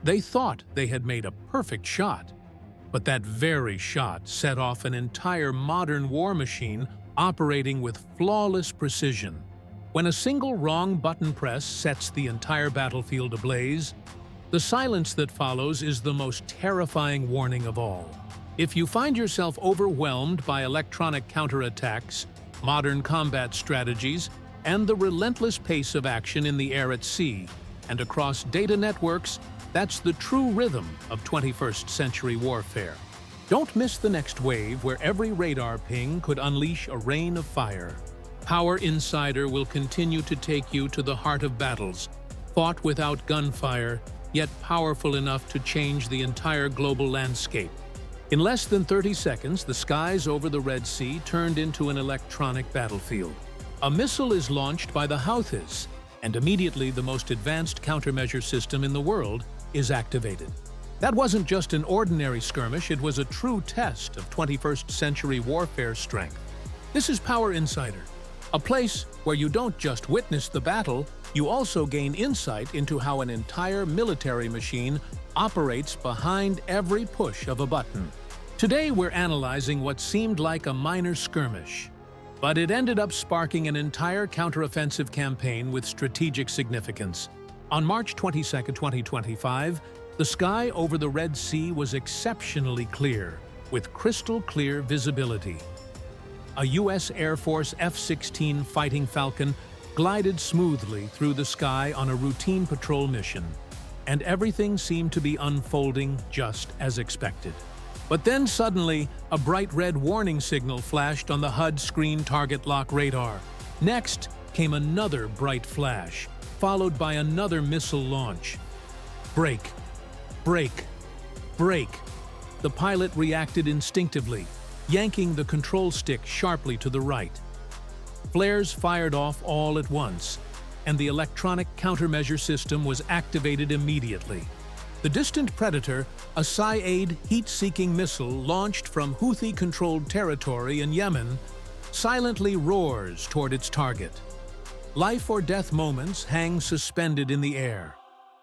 They thought they had made a perfect shot, but that very shot set off an entire modern war machine operating with flawless precision. When a single wrong button press sets the entire battlefield ablaze, the silence that follows is the most terrifying warning of all. If you find yourself overwhelmed by electronic counterattacks, modern combat strategies, and the relentless pace of action in the air at sea and across data networks, that's the true rhythm of 21st century warfare. Don't miss the next wave where every radar ping could unleash a rain of fire. Power Insider will continue to take you to the heart of battles, fought without gunfire, yet powerful enough to change the entire global landscape. In less than 30 seconds, the skies over the Red Sea turned into an electronic battlefield. A missile is launched by the Houthis, and immediately the most advanced countermeasure system in the world is activated. That wasn't just an ordinary skirmish, it was a true test of 21st century warfare strength. This is Power Insider, a place where you don't just witness the battle, you also gain insight into how an entire military machine operates behind every push of a button. Today we're analyzing what seemed like a minor skirmish, but it ended up sparking an entire counteroffensive campaign with strategic significance. On March 22, 2025, the sky over the Red Sea was exceptionally clear, with crystal-clear visibility. A U.S. Air Force F-16 Fighting Falcon glided smoothly through the sky on a routine patrol mission, and everything seemed to be unfolding just as expected. But then suddenly, a bright red warning signal flashed on the HUD screen target lock radar. Next came another bright flash, followed by another missile launch. Brake, brake, brake. The pilot reacted instinctively, yanking the control stick sharply to the right. Flares fired off all at once, and the electronic countermeasure system was activated immediately. The distant Predator, a Saeed heat-seeking missile launched from Houthi-controlled territory in Yemen, silently roars toward its target. Life-or-death moments hang suspended in the air.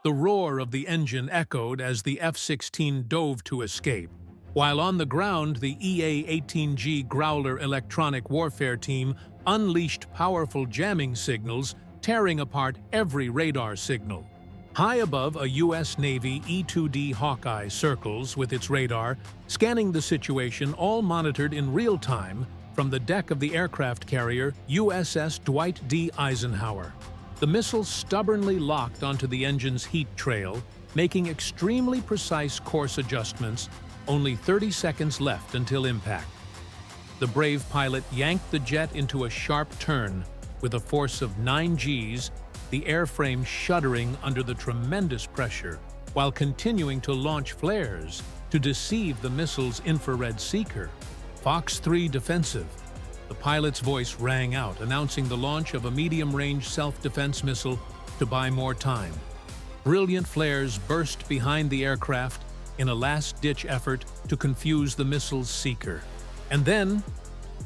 The roar of the engine echoed as the F-16 dove to escape, while on the ground the EA-18G Growler electronic warfare team unleashed powerful jamming signals, tearing apart every radar signal. High above, a U.S. Navy E-2D Hawkeye circles with its radar, scanning the situation, all monitored in real time from the deck of the aircraft carrier USS Dwight D. Eisenhower. The missile stubbornly locked onto the engine's heat trail, making extremely precise course adjustments, only 30 seconds left until impact. The brave pilot yanked the jet into a sharp turn with a force of 9 Gs, the airframe shuddering under the tremendous pressure, while continuing to launch flares to deceive the missile's infrared seeker. Fox 3 defensive. The pilot's voice rang out, announcing the launch of a medium-range self-defense missile to buy more time. Brilliant flares burst behind the aircraft in a last-ditch effort to confuse the missile's seeker. And then,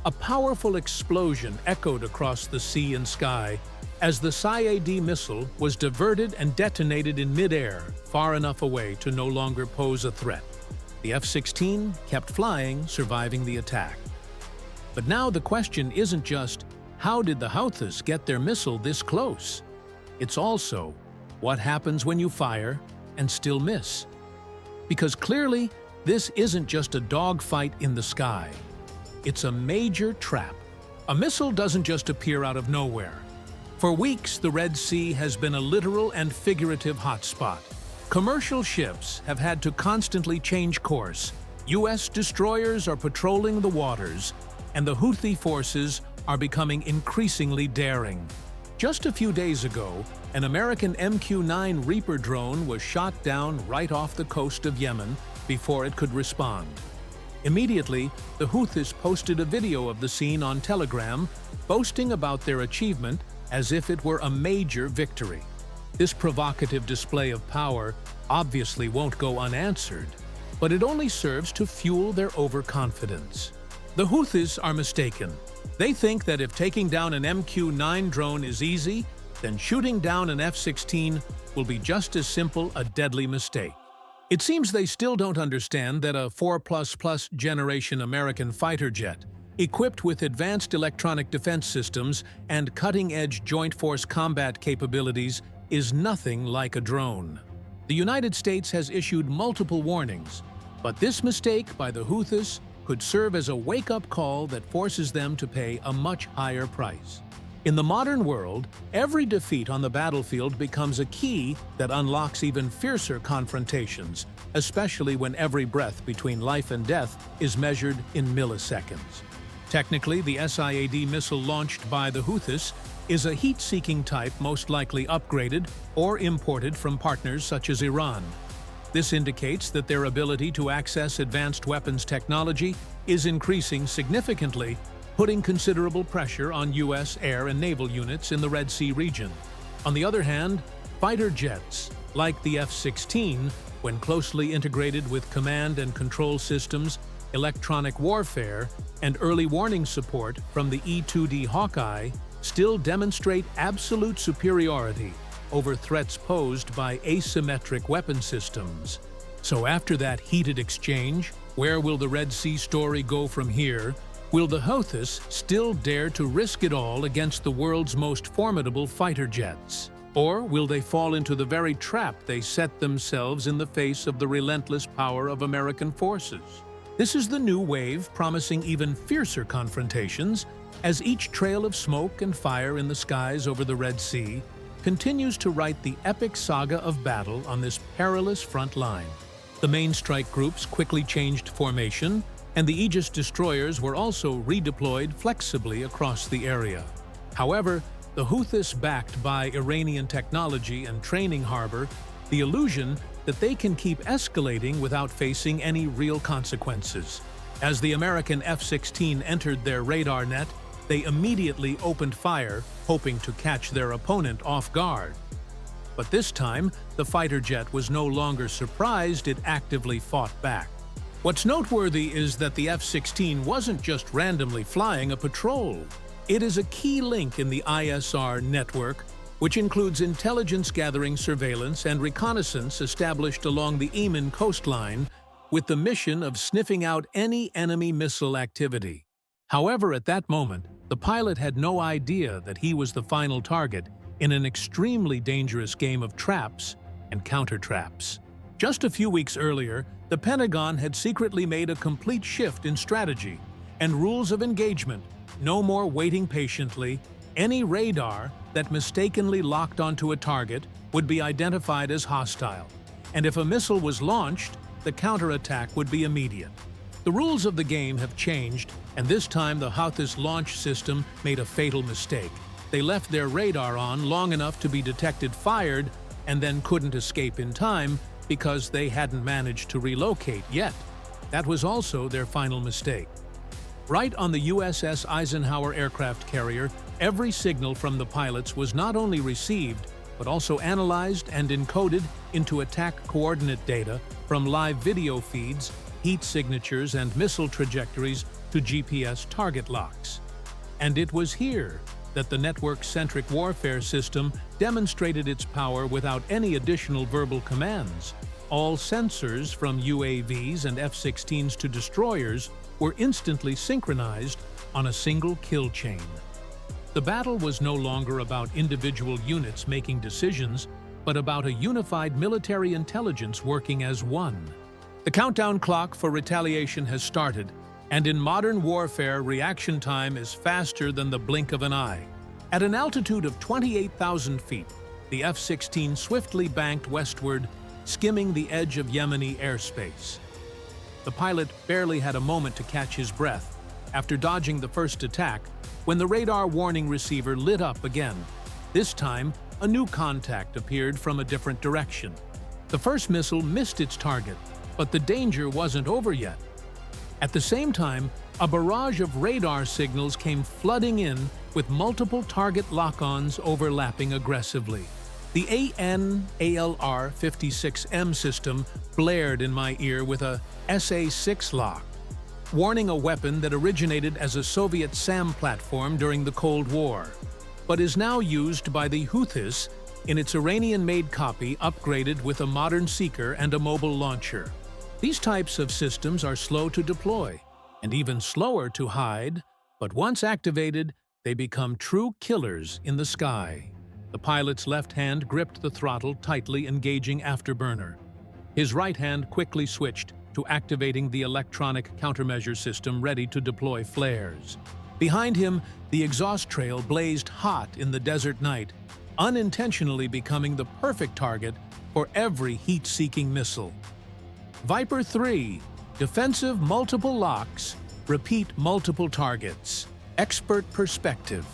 a powerful explosion echoed across the sea and sky as the Saeed missile was diverted and detonated in mid-air, far enough away to no longer pose a threat. The F-16 kept flying, surviving the attack. But now the question isn't just, how did the Houthis get their missile this close? It's also, what happens when you fire and still miss? Because clearly, this isn't just a dogfight in the sky. It's a major trap. A missile doesn't just appear out of nowhere. For weeks, the Red Sea has been a literal and figurative hotspot. Commercial ships have had to constantly change course. U.S. destroyers are patrolling the waters, and the Houthi forces are becoming increasingly daring. Just a few days ago, an American MQ-9 Reaper drone was shot down right off the coast of Yemen before it could respond. Immediately, the Houthis posted a video of the scene on Telegram, boasting about their achievement as if it were a major victory. This provocative display of power obviously won't go unanswered, but it only serves to fuel their overconfidence. The Houthis are mistaken. They think that if taking down an MQ-9 drone is easy, then shooting down an F-16 will be just as simple a deadly mistake. It seems they still don't understand that a 4++ generation American fighter jet, equipped with advanced electronic defense systems and cutting-edge joint force combat capabilities, is nothing like a drone. The United States has issued multiple warnings, but this mistake by the Houthis could serve as a wake-up call that forces them to pay a much higher price. In the modern world, every defeat on the battlefield becomes a key that unlocks even fiercer confrontations, especially when every breath between life and death is measured in milliseconds. Technically, the SIAD missile launched by the Houthis is a heat-seeking type most likely upgraded or imported from partners such as Iran. This indicates that their ability to access advanced weapons technology is increasing significantly, putting considerable pressure on U.S. air and naval units in the Red Sea region. On the other hand, fighter jets, like the F-16, when closely integrated with command and control systems, electronic warfare, and early warning support from the E-2D Hawkeye, still demonstrate absolute superiority over threats posed by asymmetric weapon systems. So after that heated exchange, where will the Red Sea story go from here? Will the Houthis still dare to risk it all against the world's most formidable fighter jets? Or will they fall into the very trap they set themselves in the face of the relentless power of American forces? This is the new wave promising even fiercer confrontations as each trail of smoke and fire in the skies over the Red Sea continues to write the epic saga of battle on this perilous front line. The main strike groups quickly changed formation, and the Aegis destroyers were also redeployed flexibly across the area. However, the Houthis, backed by Iranian technology and training harbor the illusion that they can keep escalating without facing any real consequences. As the American F-16 entered their radar net, they immediately opened fire, hoping to catch their opponent off guard. But this time, the fighter jet was no longer surprised, it actively fought back. What's noteworthy is that the F-16 wasn't just randomly flying a patrol. It is a key link in the ISR network, which includes intelligence-gathering surveillance and reconnaissance established along the Yemen coastline with the mission of sniffing out any enemy missile activity. However, at that moment, the pilot had no idea that he was the final target in an extremely dangerous game of traps and counter-traps. Just a few weeks earlier, the Pentagon had secretly made a complete shift in strategy and rules of engagement. No more waiting patiently. Any radar that mistakenly locked onto a target would be identified as hostile, and if a missile was launched, the counterattack would be immediate. The rules of the game have changed, and this time the Houthis launch system made a fatal mistake. They left their radar on long enough to be detected fired and then couldn't escape in time because they hadn't managed to relocate yet. That was also their final mistake. Right on the USS Eisenhower aircraft carrier, every signal from the pilots was not only received, but also analyzed and encoded into attack coordinate data from live video feeds, heat signatures, and missile trajectories to GPS target locks. And it was here that the network-centric warfare system demonstrated its power without any additional verbal commands. All sensors from UAVs and F-16s to destroyers were instantly synchronized on a single kill chain. The battle was no longer about individual units making decisions, but about a unified military intelligence working as one. The countdown clock for retaliation has started, and in modern warfare, reaction time is faster than the blink of an eye. At an altitude of 28,000 feet, the F-16 swiftly banked westward, skimming the edge of Yemeni airspace. The pilot barely had a moment to catch his breath after dodging the first attack when the radar warning receiver lit up again. This time, a new contact appeared from a different direction. The first missile missed its target, but the danger wasn't over yet. At the same time, a barrage of radar signals came flooding in with multiple target lock-ons overlapping aggressively. The AN/ALR-56M system blared in my ear with a SA-6 lock, warning a weapon that originated as a Soviet SAM platform during the Cold War, but is now used by the Houthis in its Iranian-made copy upgraded with a modern seeker and a mobile launcher. These types of systems are slow to deploy and even slower to hide, but once activated, they become true killers in the sky. The pilot's left hand gripped the throttle, tightly engaging afterburner. His right hand quickly switched to activating the electronic countermeasure system ready to deploy flares. Behind him, the exhaust trail blazed hot in the desert night, unintentionally becoming the perfect target for every heat-seeking missile. Viper 3, defensive multiple locks, repeat multiple targets. Expert perspective.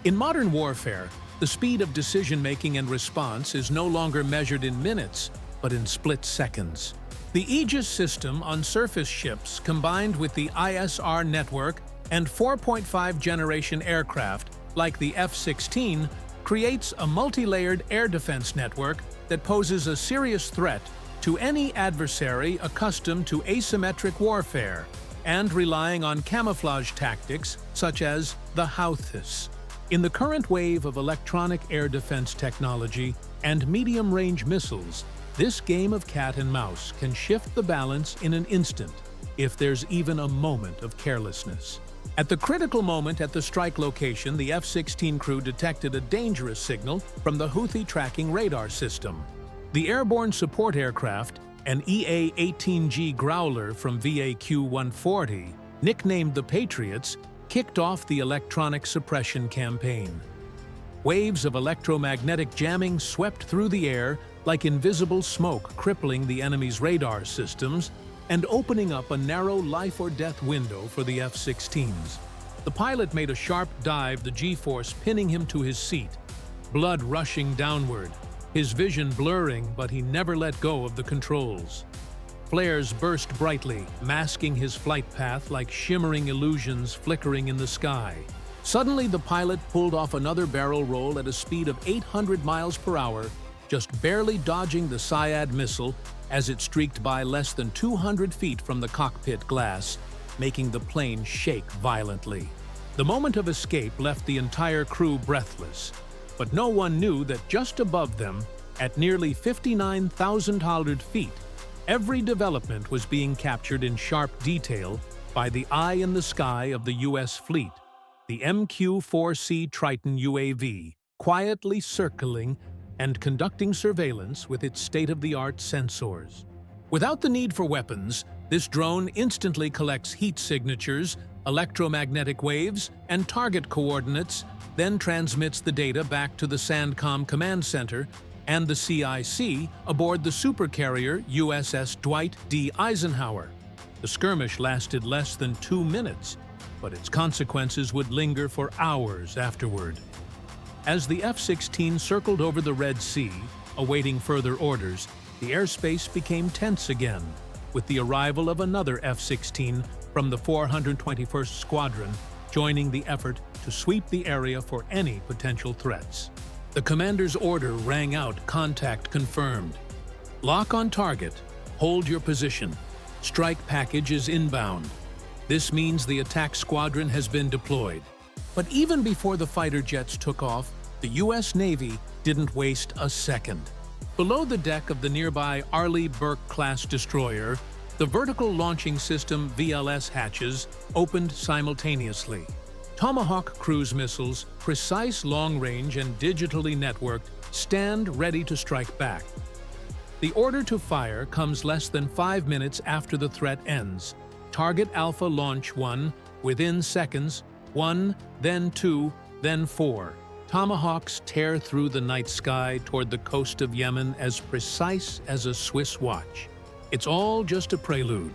In modern warfare, the speed of decision-making and response is no longer measured in minutes, but in split seconds. The Aegis system on surface ships, combined with the ISR network and 4.5-generation aircraft like the F-16, creates a multi-layered air defense network that poses a serious threat to any adversary accustomed to asymmetric warfare and relying on camouflage tactics such as the Houthis. In the current wave of electronic air defense technology and medium-range missiles, this game of cat and mouse can shift the balance in an instant if there's even a moment of carelessness. At the critical moment at the strike location, the F-16 crew detected a dangerous signal from the Houthi tracking radar system. The airborne support aircraft, an EA-18G Growler from VAQ-140, nicknamed the Patriots, kicked off the electronic suppression campaign. Waves of electromagnetic jamming swept through the air like invisible smoke, crippling the enemy's radar systems and opening up a narrow life-or-death window for the F-16s. The pilot made a sharp dive, the G-force pinning him to his seat, blood rushing downward, his vision blurring, but he never let go of the controls. Flares burst brightly, masking his flight path like shimmering illusions flickering in the sky. Suddenly, the pilot pulled off another barrel roll at a speed of 800 miles per hour, just barely dodging the Syad missile as it streaked by less than 200 feet from the cockpit glass, making the plane shake violently. The moment of escape left the entire crew breathless, but no one knew that just above them, at nearly 59,000 feet, every development was being captured in sharp detail by the eye in the sky of the U.S. fleet, the MQ-4C Triton UAV, quietly circling and conducting surveillance with its state-of-the-art sensors. Without the need for weapons, this drone instantly collects heat signatures, electromagnetic waves, and target coordinates, then transmits the data back to the SANDCOM command center and the CIC aboard the supercarrier USS Dwight D. Eisenhower. The skirmish lasted less than 2 minutes, but its consequences would linger for hours afterward. As the F-16 circled over the Red Sea, awaiting further orders, the airspace became tense again, with the arrival of another F-16 from the 421st Squadron joining the effort to sweep the area for any potential threats. The commander's order rang out, contact confirmed. Lock on target, hold your position. Strike package is inbound. This means the attack squadron has been deployed. But even before the fighter jets took off, the U.S. Navy didn't waste a second. Below the deck of the nearby Arleigh Burke-class destroyer, the vertical launching system VLS hatches opened simultaneously. Tomahawk cruise missiles, precise long-range and digitally networked, stand ready to strike back. The order to fire comes less than 5 minutes after the threat ends. Target Alpha launch 1, within seconds, 1, then 2, then 4. Tomahawks tear through the night sky toward the coast of Yemen as precise as a Swiss watch. It's all just a prelude.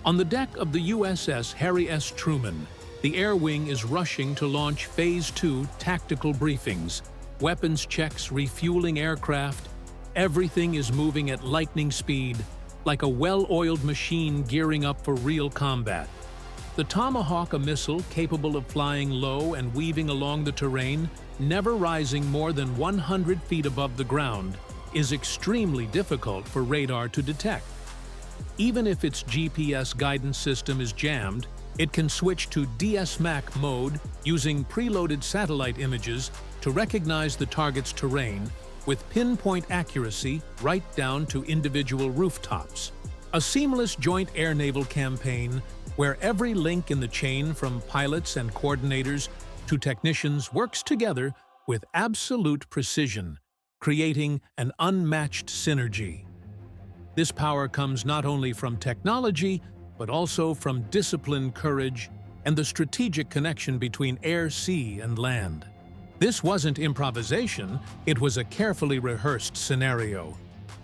On the deck of the USS Harry S. Truman, the Air Wing is rushing to launch Phase 2 tactical briefings, weapons checks, refueling aircraft. Everything is moving at lightning speed, like a well-oiled machine gearing up for real combat. The Tomahawk, a missile capable of flying low and weaving along the terrain, never rising more than 100 feet above the ground, is extremely difficult for radar to detect. Even if its GPS guidance system is jammed, It can switch to DSMAC mode using preloaded satellite images to recognize the target's terrain with pinpoint accuracy right down to individual rooftops. A seamless joint air-naval campaign where every link in the chain from pilots and coordinators to technicians works together with absolute precision, creating an unmatched synergy. This power comes not only from technology, but also from discipline, courage, and the strategic connection between air, sea, and land. This wasn't improvisation, it was a carefully rehearsed scenario.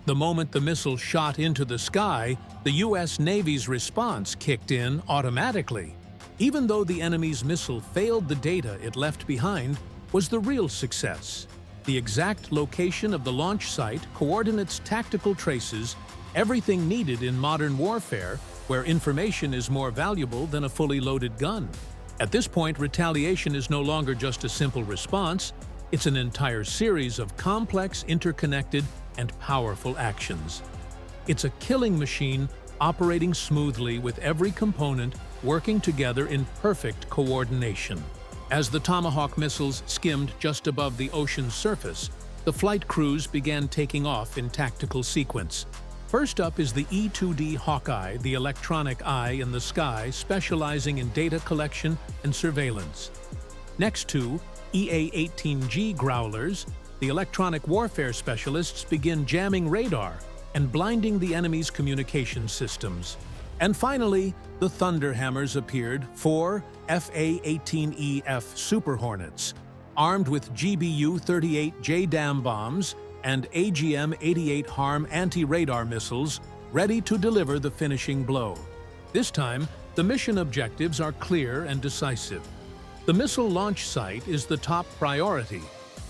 The moment the missile shot into the sky, the U.S. Navy's response kicked in automatically. Even though the enemy's missile failed, the data it left behind was the real success. The exact location of the launch site, coordinates, tactical traces, everything needed in modern warfare, where information is more valuable than a fully loaded gun. At this point, retaliation is no longer just a simple response, it's an entire series of complex, interconnected, and powerful actions. It's a killing machine operating smoothly with every component working together in perfect coordination. As the Tomahawk missiles skimmed just above the ocean's surface, the flight crews began taking off in tactical sequence. First up is the E-2D Hawkeye, the electronic eye in the sky specializing in data collection and surveillance. Next to EA-18G Growlers, the electronic warfare specialists begin jamming radar and blinding the enemy's communication systems. And finally, the Thunderhammers appeared, 4 FA-18EF Super Hornets, armed with GBU-38 JDAM bombs and AGM-88 HARM anti-radar missiles, ready to deliver the finishing blow. This time, the mission objectives are clear and decisive. The missile launch site is the top priority,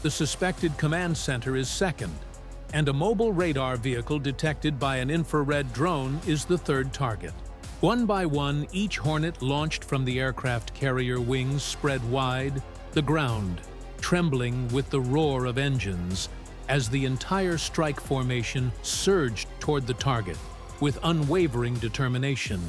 the suspected command center is second, and a mobile radar vehicle detected by an infrared drone is the third target. One by one, each Hornet launched from the aircraft carrier wings spread wide, the ground trembling with the roar of engines, as the entire strike formation surged toward the target with unwavering determination.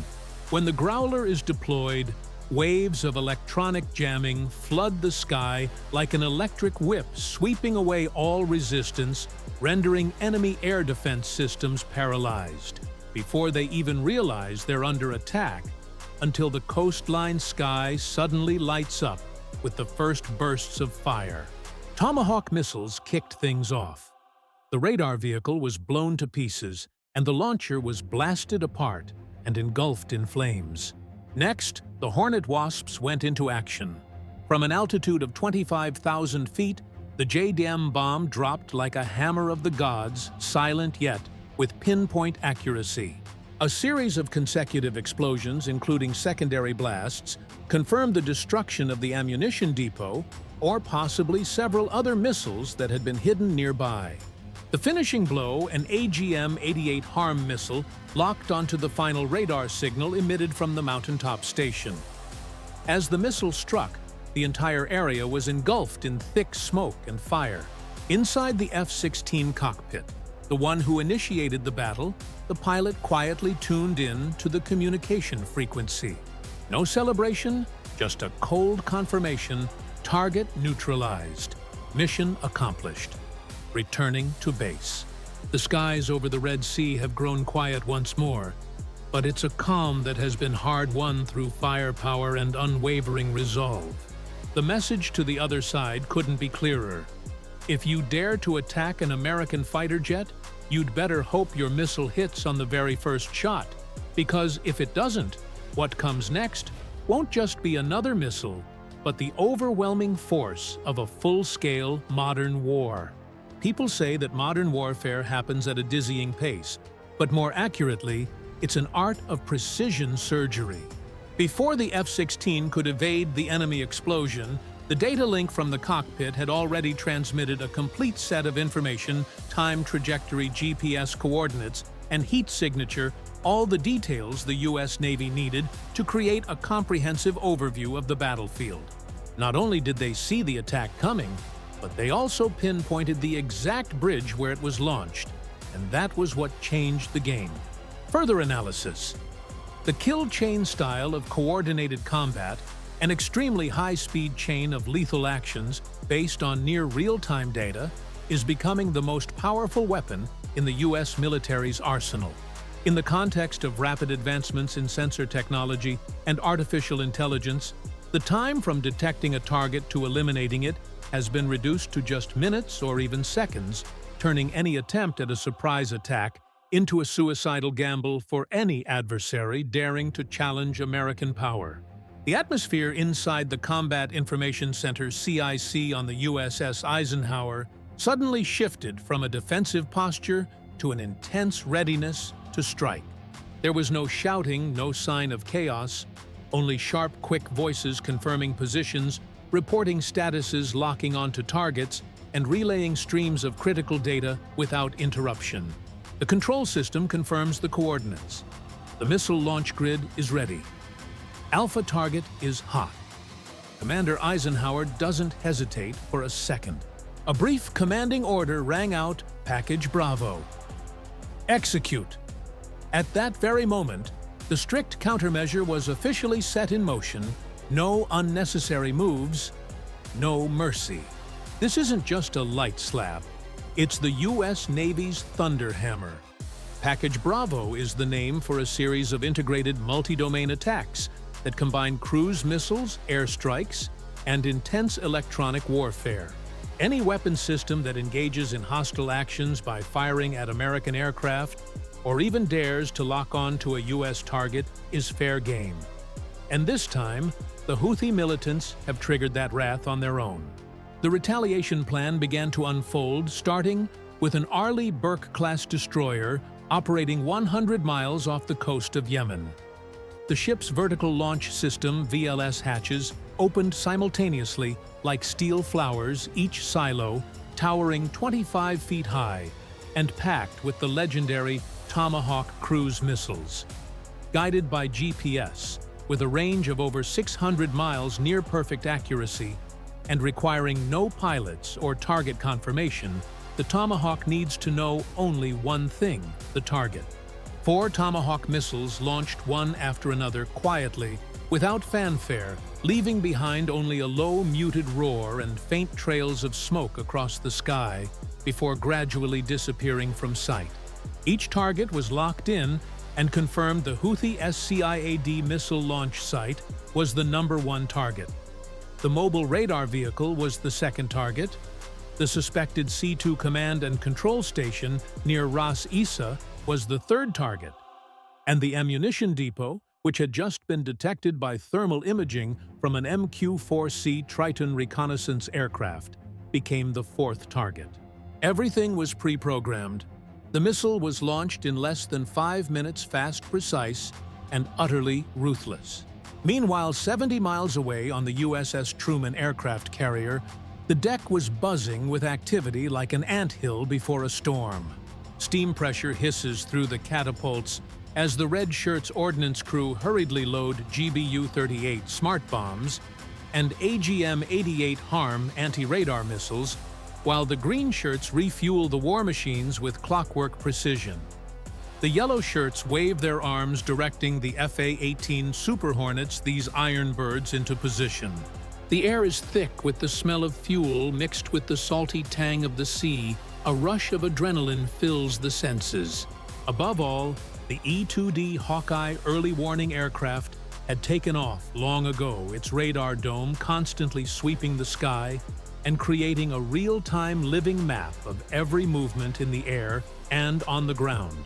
When the Growler is deployed, waves of electronic jamming flood the sky like an electric whip, sweeping away all resistance, rendering enemy air defense systems paralyzed before they even realize they're under attack, until the coastline sky suddenly lights up with the first bursts of fire. Tomahawk missiles kicked things off. The radar vehicle was blown to pieces, and the launcher was blasted apart and engulfed in flames. Next, the Hornet Wasps went into action. From an altitude of 25,000 feet, the JDAM bomb dropped like a hammer of the gods, silent yet with pinpoint accuracy. A series of consecutive explosions, including secondary blasts, confirmed the destruction of the ammunition depot or possibly several other missiles that had been hidden nearby. The finishing blow, an AGM-88 HARM missile, locked onto the final radar signal emitted from the mountaintop station. As the missile struck, the entire area was engulfed in thick smoke and fire. Inside the F-16 cockpit, the one who initiated the battle, the pilot quietly tuned in to the communication frequency. No celebration, just a cold confirmation, target neutralized, mission accomplished. Returning to base. The skies over the Red Sea have grown quiet once more, but it's a calm that has been hard-won through firepower and unwavering resolve. The message to the other side couldn't be clearer. If you dare to attack an American fighter jet, you'd better hope your missile hits on the very first shot, because if it doesn't, what comes next won't just be another missile, but the overwhelming force of a full-scale modern war. People say that modern warfare happens at a dizzying pace, but more accurately, it's an art of precision surgery. Before the F-16 could evade the enemy explosion, the data link from the cockpit had already transmitted a complete set of information, time trajectory, GPS coordinates, and heat signature, all the details the U.S. Navy needed to create a comprehensive overview of the battlefield. Not only did they see the attack coming, but they also pinpointed the exact bridge where it was launched, and that was what changed the game. Further analysis. The kill chain style of coordinated combat, an extremely high-speed chain of lethal actions based on near real-time data, is becoming the most powerful weapon in the U.S. military's arsenal. In the context of rapid advancements in sensor technology and artificial intelligence, the time from detecting a target to eliminating it has been reduced to just minutes or even seconds, turning any attempt at a surprise attack into a suicidal gamble for any adversary daring to challenge American power. The atmosphere inside the Combat Information Center (CIC) on the USS Eisenhower suddenly shifted from a defensive posture to an intense readiness to strike. There was no shouting, no sign of chaos, only sharp, quick voices confirming positions, reporting statuses, locking onto targets, and relaying streams of critical data without interruption. The control system confirms the coordinates. The missile launch grid is ready. Alpha target is hot. Commander Eisenhower doesn't hesitate for a second. A brief commanding order rang out, "Package Bravo. Execute." At that very moment, the strict countermeasure was officially set in motion. No unnecessary moves, no mercy. This isn't just a light slap. It's the U.S. Navy's Thunder Hammer. Package Bravo is the name for a series of integrated multi-domain attacks that combine cruise missiles, airstrikes, and intense electronic warfare. Any weapon system that engages in hostile actions by firing at American aircraft or even dares to lock on to a U.S. target is fair game. And this time, the Houthi militants have triggered that wrath on their own. The retaliation plan began to unfold, starting with an Arleigh Burke-class destroyer operating 100 miles off the coast of Yemen. The ship's vertical launch system, VLS hatches, opened simultaneously like steel flowers, each silo towering 25 feet high and packed with the legendary Tomahawk cruise missiles. Guided by GPS, with a range of over 600 miles near perfect accuracy, and requiring no pilots or target confirmation, the Tomahawk needs to know only one thing: the target. 4 Tomahawk missiles launched one after another quietly, without fanfare, leaving behind only a low, muted roar and faint trails of smoke across the sky before gradually disappearing from sight. Each target was locked in and confirmed the Houthi SCIAD missile launch site was the #1 target. The mobile radar vehicle was the second target. The suspected C-2 command and control station near Ras Isa was the third target. And the ammunition depot, which had just been detected by thermal imaging from an MQ-4C Triton reconnaissance aircraft, became the fourth target. Everything was pre-programmed. The missile was launched in less than 5 minutes, fast, precise, and utterly ruthless. Meanwhile, 70 miles away on the USS Truman aircraft carrier, the deck was buzzing with activity like an anthill before a storm. Steam pressure hisses through the catapults as the Red Shirts ordnance crew hurriedly load GBU-38 smart bombs and AGM-88 HARM anti-radar missiles, while the Green Shirts refuel the war machines with clockwork precision. The Yellow Shirts wave their arms directing the FA-18 Super Hornets, these iron birds, into position. The air is thick with the smell of fuel mixed with the salty tang of the sea. A rush of adrenaline fills the senses. Above all, the E-2D Hawkeye early warning aircraft had taken off long ago, its radar dome constantly sweeping the sky and creating a real-time living map of every movement in the air and on the ground.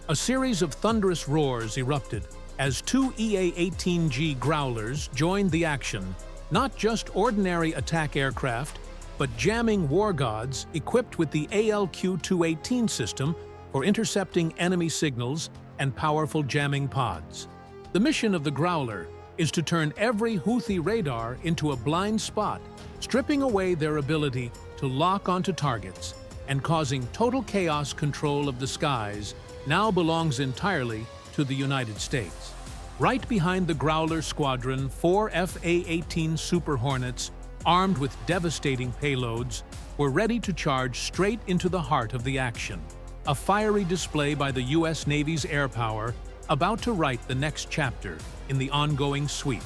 A series of thunderous roars erupted as 2 EA-18G Growlers joined the action, not just ordinary attack aircraft, but jamming war gods equipped with the ALQ-218 system for intercepting enemy signals and powerful jamming pods. The mission of the Growler is to turn every Houthi radar into a blind spot, stripping away their ability to lock onto targets and causing total chaos. Control of the skies now belongs entirely to the United States. Right behind the Growler squadron, 4 FA-18 Super Hornets, armed with devastating payloads, were ready to charge straight into the heart of the action. A fiery display by the U.S. Navy's air power about to write the next chapter in the ongoing sweep.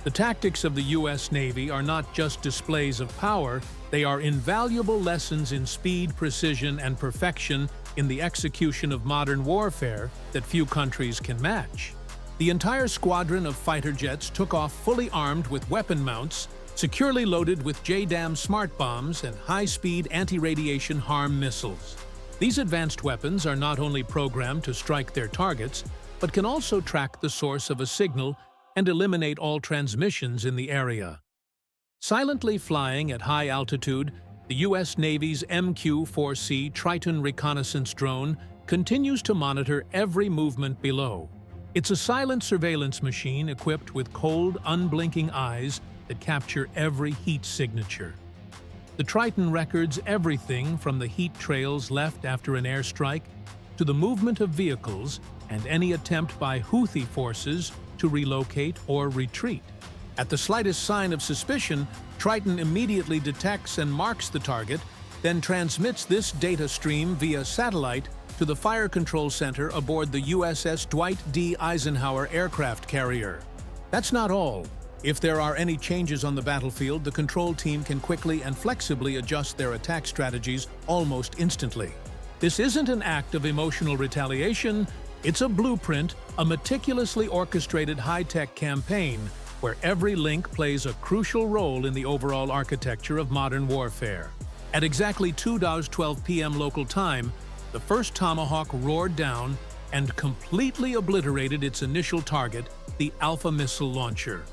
The tactics of the U.S. Navy are not just displays of power, they are invaluable lessons in speed, precision, and perfection in the execution of modern warfare that few countries can match. The entire squadron of fighter jets took off fully armed with weapon mounts, securely loaded with JDAM smart bombs and high-speed anti-radiation harm missiles. These advanced weapons are not only programmed to strike their targets, but can also track the source of a signal and eliminate all transmissions in the area. Silently flying at high altitude, the U.S. Navy's MQ-4C Triton reconnaissance drone continues to monitor every movement below. It's a silent surveillance machine equipped with cold, unblinking eyes that capture every heat signature. The Triton records everything from the heat trails left after an airstrike to the movement of vehicles and any attempt by Houthi forces to relocate or retreat. At the slightest sign of suspicion, Triton immediately detects and marks the target, then transmits this data stream via satellite to the Fire Control Center aboard the USS Dwight D. Eisenhower aircraft carrier. That's not all. If there are any changes on the battlefield, the control team can quickly and flexibly adjust their attack strategies almost instantly. This isn't an act of emotional retaliation, it's a blueprint, a meticulously orchestrated high-tech campaign where every link plays a crucial role in the overall architecture of modern warfare. At exactly 2:12 p.m. local time, the first Tomahawk roared down and completely obliterated its initial target, the Alpha missile launcher.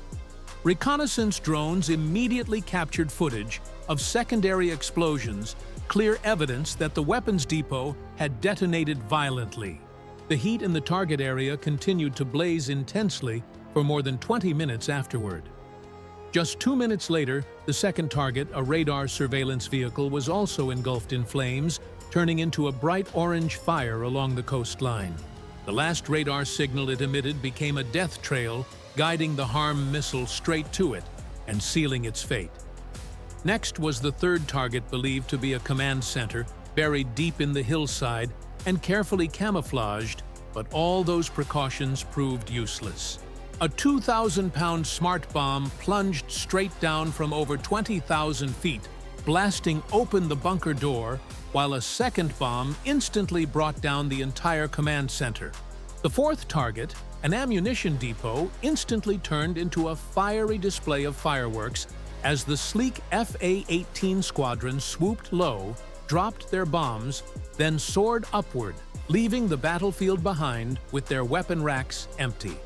Reconnaissance drones immediately captured footage of secondary explosions, clear evidence that the weapons depot had detonated violently. The heat in the target area continued to blaze intensely for more than 20 minutes afterward. Just 2 minutes later, the second target, a radar surveillance vehicle, was also engulfed in flames, turning into a bright orange fire along the coastline. The last radar signal it emitted became a death trail, guiding the harm missile straight to it and sealing its fate. Next was the third target, believed to be a command center, buried deep in the hillside and carefully camouflaged, but all those precautions proved useless. A 2,000-pound smart bomb plunged straight down from over 20,000 feet, blasting open the bunker door, while a second bomb instantly brought down the entire command center. The fourth target, an ammunition depot, instantly turned into a fiery display of fireworks as the sleek FA-18 squadron swooped low, dropped their bombs, then soared upward, leaving the battlefield behind with their weapon racks empty.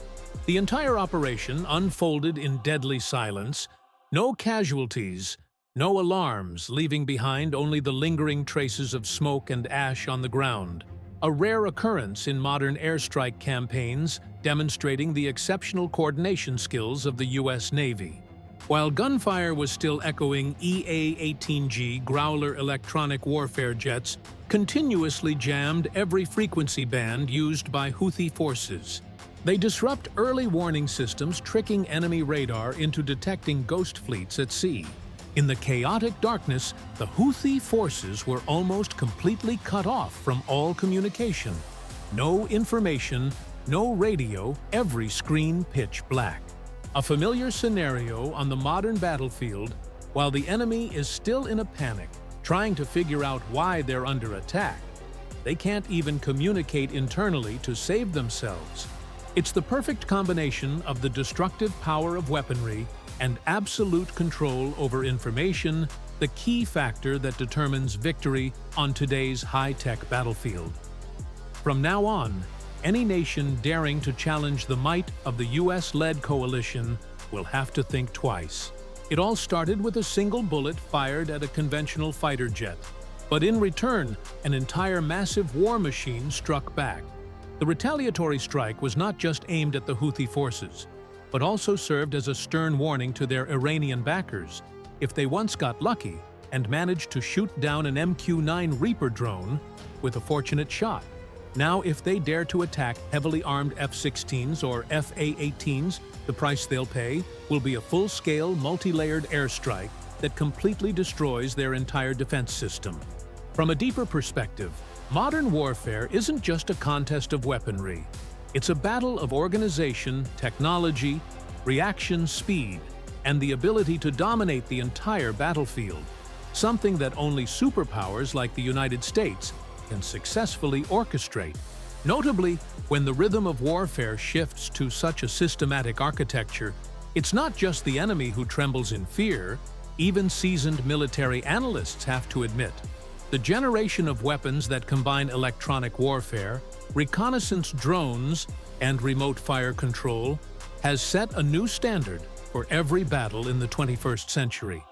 The entire operation unfolded in deadly silence, no casualties, no alarms, leaving behind only the lingering traces of smoke and ash on the ground. A rare occurrence in modern airstrike campaigns, demonstrating the exceptional coordination skills of the U.S. Navy. While gunfire was still echoing, EA-18G Growler electronic warfare jets continuously jammed every frequency band used by Houthi forces. They disrupt early warning systems, tricking enemy radar into detecting ghost fleets at sea. In the chaotic darkness, the Houthi forces were almost completely cut off from all communication. No information, no radio, every screen pitch black. A familiar scenario on the modern battlefield, while the enemy is still in a panic, trying to figure out why they're under attack. They can't even communicate internally to save themselves. It's the perfect combination of the destructive power of weaponry and absolute control over information, the key factor that determines victory on today's high-tech battlefield. From now on, any nation daring to challenge the might of the US-led coalition will have to think twice. It all started with a single bullet fired at a conventional fighter jet. But in return, an entire massive war machine struck back. The retaliatory strike was not just aimed at the Houthi forces, but also served as a stern warning to their Iranian backers. If they once got lucky and managed to shoot down an MQ-9 Reaper drone with a fortunate shot, now if they dare to attack heavily armed F-16s or FA-18s, the price they'll pay will be a full-scale, multi-layered airstrike that completely destroys their entire defense system. From a deeper perspective, modern warfare isn't just a contest of weaponry. It's a battle of organization, technology, reaction speed, and the ability to dominate the entire battlefield, something that only superpowers like the United States can successfully orchestrate. Notably, when the rhythm of warfare shifts to such a systematic architecture, it's not just the enemy who trembles in fear. Even seasoned military analysts have to admit, the generation of weapons that combine electronic warfare, reconnaissance drones, and remote fire control has set a new standard for every battle in the 21st century.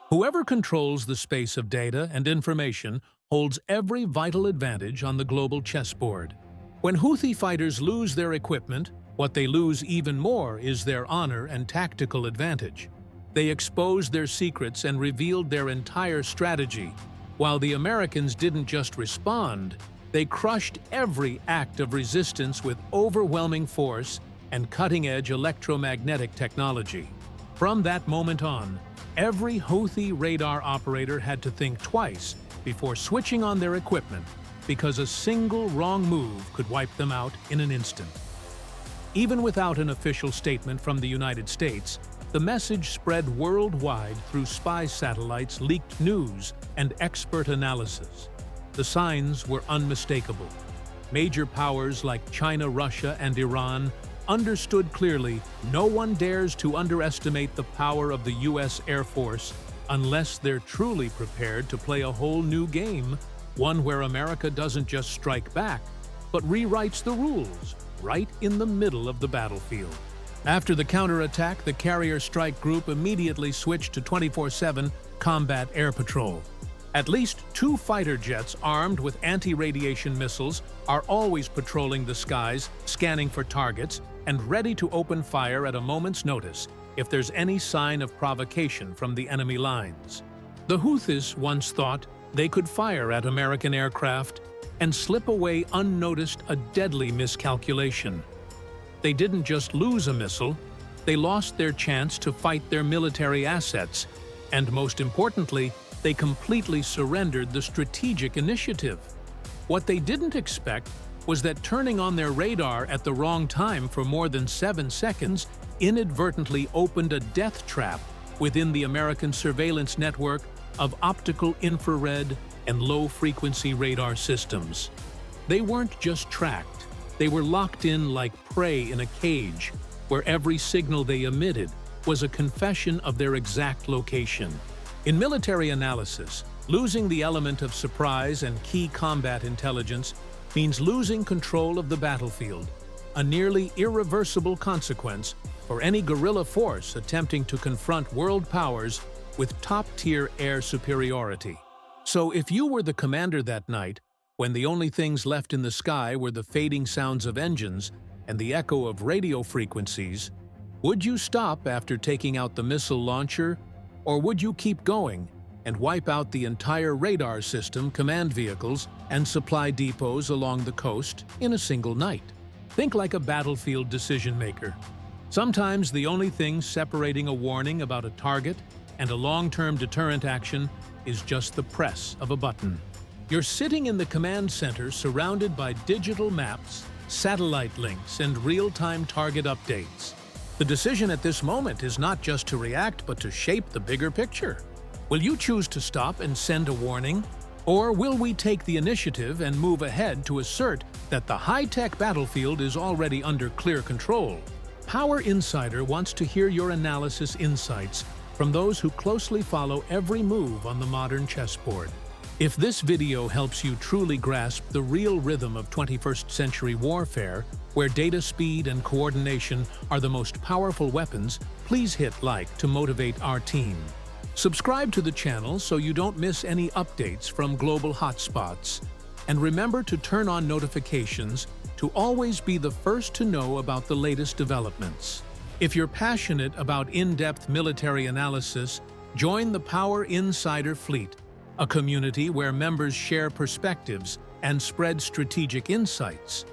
Whoever controls the space of data and information holds every vital advantage on the global chessboard. When Houthi fighters lose their equipment, what they lose even more is their honor and tactical advantage. They exposed their secrets and revealed their entire strategy. While the Americans didn't just respond, they crushed every act of resistance with overwhelming force and cutting-edge electromagnetic technology. From that moment on, every Houthi radar operator had to think twice before switching on their equipment, because a single wrong move could wipe them out in an instant. Even without an official statement from the United States, the message spread worldwide through spy satellites, leaked news, and expert analysis. The signs were unmistakable. Major powers like China, Russia, and Iran understood clearly no one dares to underestimate the power of the U.S. Air Force unless they're truly prepared to play a whole new game, one where America doesn't just strike back, but rewrites the rules right in the middle of the battlefield. After the counterattack, the Carrier Strike Group immediately switched to 24/7 combat air patrol. At least 2 fighter jets armed with anti-radiation missiles are always patrolling the skies, scanning for targets, and ready to open fire at a moment's notice if there's any sign of provocation from the enemy lines. The Houthis once thought they could fire at American aircraft and slip away unnoticed, a deadly miscalculation. They didn't just lose a missile, they lost their chance to fight their military assets, and most importantly, they completely surrendered the strategic initiative. What they didn't expect was that turning on their radar at the wrong time for more than 7 seconds inadvertently opened a death trap within the American surveillance network of optical, infrared, and low-frequency radar systems. They weren't just tracked, they were locked in like prey in a cage, where every signal they emitted was a confession of their exact location. In military analysis, losing the element of surprise and key combat intelligence means losing control of the battlefield, a nearly irreversible consequence for any guerrilla force attempting to confront world powers with top-tier air superiority. So if you were the commander that night, when the only things left in the sky were the fading sounds of engines and the echo of radio frequencies, would you stop after taking out the missile launcher, or would you keep going and wipe out the entire radar system, command vehicles, and supply depots along the coast in a single night? Think like a battlefield decision-maker. Sometimes the only thing separating a warning about a target and a long-term deterrent action is just the press of a button. You're sitting in the command center surrounded by digital maps, satellite links, and real-time target updates. The decision at this moment is not just to react, but to shape the bigger picture. Will you choose to stop and send a warning? Or will we take the initiative and move ahead to assert that the high-tech battlefield is already under clear control? Power Insider wants to hear your analysis insights from those who closely follow every move on the modern chessboard. If this video helps you truly grasp the real rhythm of 21st century warfare, where data speed and coordination are the most powerful weapons, please hit like to motivate our team. Subscribe to the channel so you don't miss any updates from global hotspots. And remember to turn on notifications to always be the first to know about the latest developments. If you're passionate about in-depth military analysis, join the Power Insider Fleet, a community where members share perspectives and spread strategic insights.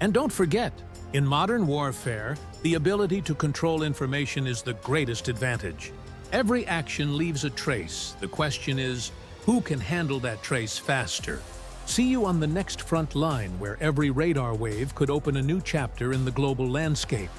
And don't forget, in modern warfare, the ability to control information is the greatest advantage. Every action leaves a trace. The question is, who can handle that trace faster? See you on the next front line, where every radar wave could open a new chapter in the global landscape.